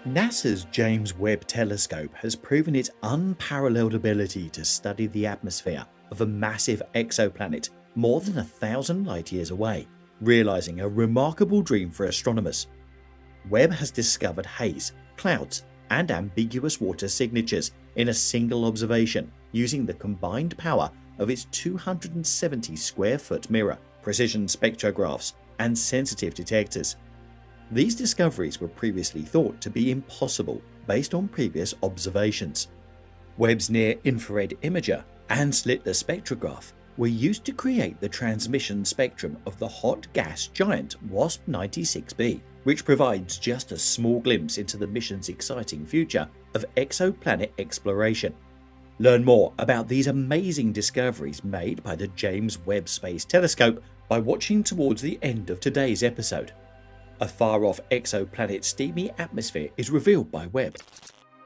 NASA's James Webb Telescope has proven its unparalleled ability to study the atmosphere of a massive exoplanet more than 1,000 light-years away, realizing a remarkable dream for astronomers. Webb has discovered haze, clouds, and ambiguous water signatures in a single observation using the combined power of its 270 square foot mirror, precision spectrographs, and sensitive detectors. These discoveries were previously thought to be impossible based on previous observations. Webb's near-infrared imager and slitless spectrograph were used to create the transmission spectrum of the hot gas giant Wasp 96b, which provides just a small glimpse into the mission's exciting future of exoplanet exploration. Learn more about these amazing discoveries made by the James Webb Space Telescope by watching towards the end of today's episode. A far-off exoplanet's steamy atmosphere is revealed by Webb.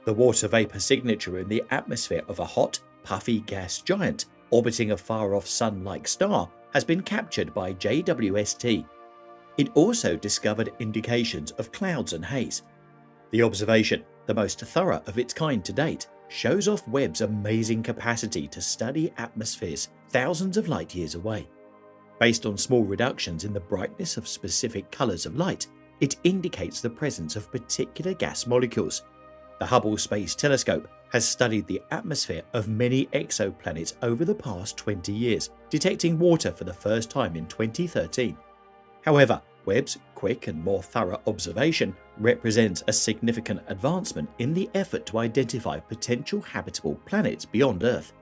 The water vapor signature in the atmosphere of a hot, puffy gas giant orbiting a far-off sun-like star has been captured by JWST. It also discovered indications of clouds and haze. The observation, the most thorough of its kind to date, shows off Webb's amazing capacity to study atmospheres thousands of light-years away. Based on small reductions in the brightness of specific colors of light, it indicates the presence of particular gas molecules. The Hubble Space Telescope has studied the atmosphere of many exoplanets over the past 20 years, detecting water for the first time in 2013. However, Webb's quick and more thorough observation represents a significant advancement in the effort to identify potential habitable planets beyond Earth.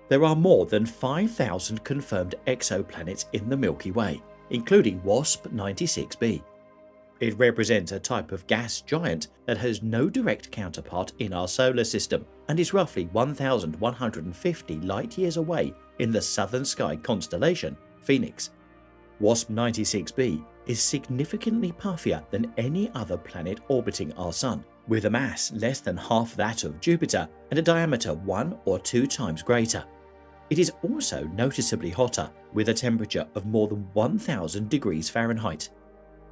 There are more than 5,000 confirmed exoplanets in the Milky Way, including Wasp 96b. It represents a type of gas giant that has no direct counterpart in our solar system and is roughly 1,150 light-years away in the southern sky constellation, Phoenix. Wasp 96b is significantly puffier than any other planet orbiting our Sun, with a mass less than half that of Jupiter and a diameter 1 or 2 times greater. It is also noticeably hotter, with a temperature of more than 1,000 degrees Fahrenheit.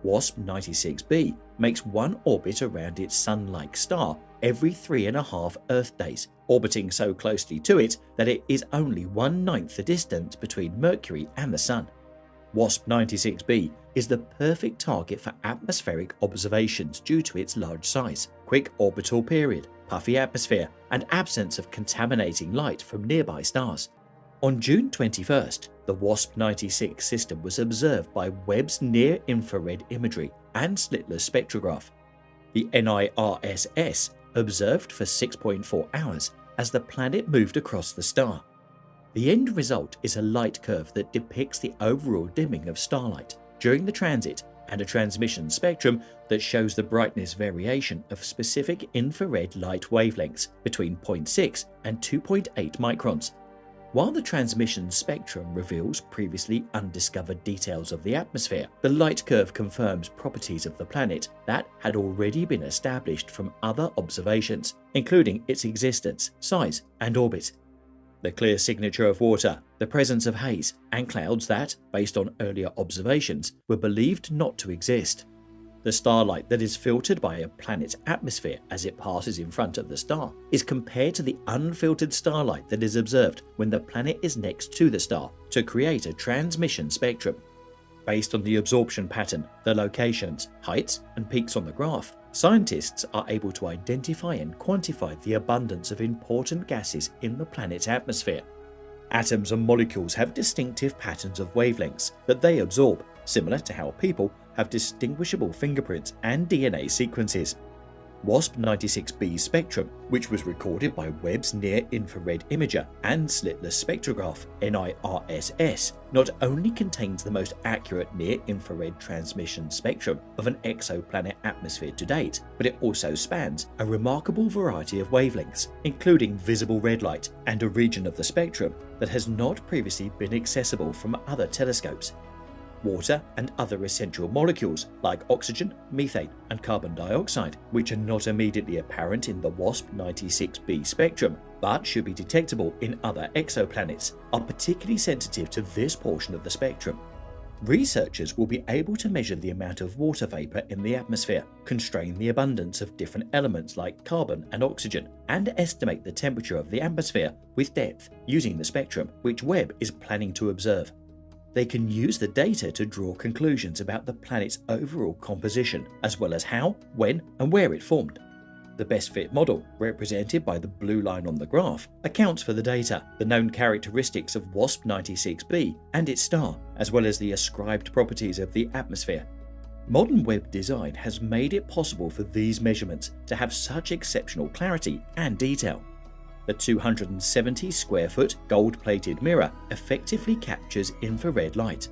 Wasp 96b makes one orbit around its Sun-like star every 3.5 Earth days, orbiting so closely to it that it is only 1/9 the distance between Mercury and the Sun. Wasp 96b is the perfect target for atmospheric observations due to its large size, quick orbital period, puffy atmosphere, and absence of contaminating light from nearby stars. On June 21st, the Wasp 96 system was observed by Webb's near-infrared imagery and slitless spectrograph. The NIRSS observed for 6.4 hours as the planet moved across the star. The end result is a light curve that depicts the overall dimming of starlight during the transit and a transmission spectrum that shows the brightness variation of specific infrared light wavelengths between 0.6 and 2.8 microns. While the transmission spectrum reveals previously undiscovered details of the atmosphere, the light curve confirms properties of the planet that had already been established from other observations, including its existence, size, and orbit. The clear signature of water, the presence of haze, and clouds that, based on earlier observations, were believed not to exist. The starlight that is filtered by a planet's atmosphere as it passes in front of the star is compared to the unfiltered starlight that is observed when the planet is next to the star to create a transmission spectrum. Based on the absorption pattern, the locations, heights, and peaks on the graph, scientists are able to identify and quantify the abundance of important gases in the planet's atmosphere. Atoms and molecules have distinctive patterns of wavelengths that they absorb, similar to how people have distinguishable fingerprints and DNA sequences. Wasp 96b spectrum, which was recorded by Webb's near-infrared imager and slitless spectrograph (NIRSS), not only contains the most accurate near-infrared transmission spectrum of an exoplanet atmosphere to date, but it also spans a remarkable variety of wavelengths, including visible red light and a region of the spectrum that has not previously been accessible from other telescopes. Water and other essential molecules like oxygen, methane, and carbon dioxide, which are not immediately apparent in the Wasp 96b spectrum but should be detectable in other exoplanets, are particularly sensitive to this portion of the spectrum. Researchers will be able to measure the amount of water vapor in the atmosphere, constrain the abundance of different elements like carbon and oxygen, and estimate the temperature of the atmosphere with depth using the spectrum which Webb is planning to observe. They can use the data to draw conclusions about the planet's overall composition, as well as how, when, and where it formed. The best fit model, represented by the blue line on the graph, accounts for the data, the known characteristics of Wasp 96b and its star, as well as the ascribed properties of the atmosphere. Modern Webb design has made it possible for these measurements to have such exceptional clarity and detail. The 270 square foot gold-plated mirror effectively captures infrared light.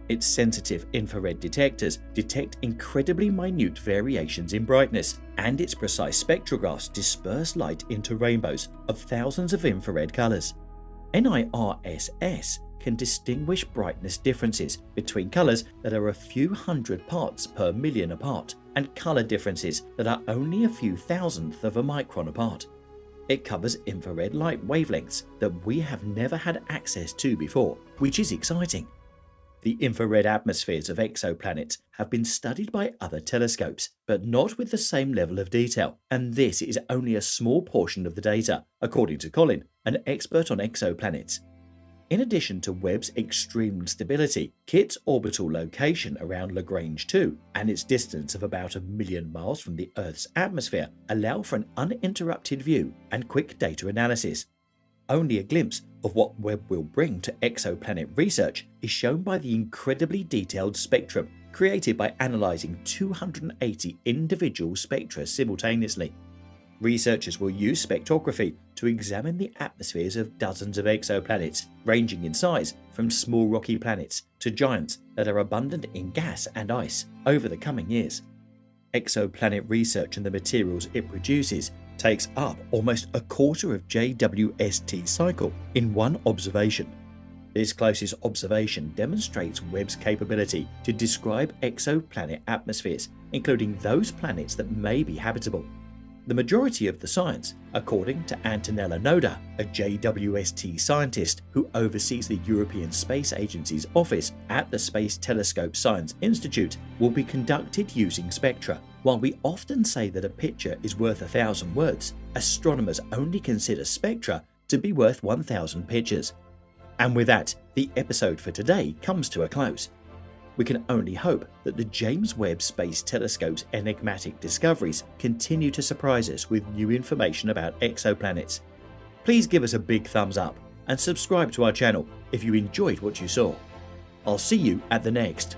Its sensitive infrared detectors detect incredibly minute variations in brightness, and its precise spectrographs disperse light into rainbows of thousands of infrared colors. NIRSS can distinguish brightness differences between colors that are a few hundred parts per million apart and color differences that are only a few thousandth of a micron apart. It covers infrared light wavelengths that we have never had access to before, which is exciting. The infrared atmospheres of exoplanets have been studied by other telescopes, but not with the same level of detail, and this is only a small portion of the data, according to Colin, an expert on exoplanets. In addition to Webb's extreme stability, Kit's orbital location around Lagrange 2 and its distance of about 1 million miles from the Earth's atmosphere allow for an uninterrupted view and quick data analysis. Only a glimpse of what Webb will bring to exoplanet research is shown by the incredibly detailed spectrum created by analysing 280 individual spectra simultaneously. Researchers will use spectrography to examine the atmospheres of dozens of exoplanets, ranging in size from small rocky planets to giants that are abundant in gas and ice over the coming years. Exoplanet research and the materials it produces takes up almost a quarter of JWST's cycle in one observation. This closest observation demonstrates Webb's capability to describe exoplanet atmospheres, including those planets that may be habitable. The majority of the science, according to Antonella Noda, a JWST scientist who oversees the European Space Agency's office at the Space Telescope Science Institute, will be conducted using spectra. While we often say that a picture is worth 1,000 words, astronomers only consider spectra to be worth 1,000 pictures. And with that, the episode for today comes to a close. We can only hope that the James Webb Space Telescope's enigmatic discoveries continue to surprise us with new information about exoplanets. Please give us a big thumbs up and subscribe to our channel if you enjoyed what you saw. I'll see you at the next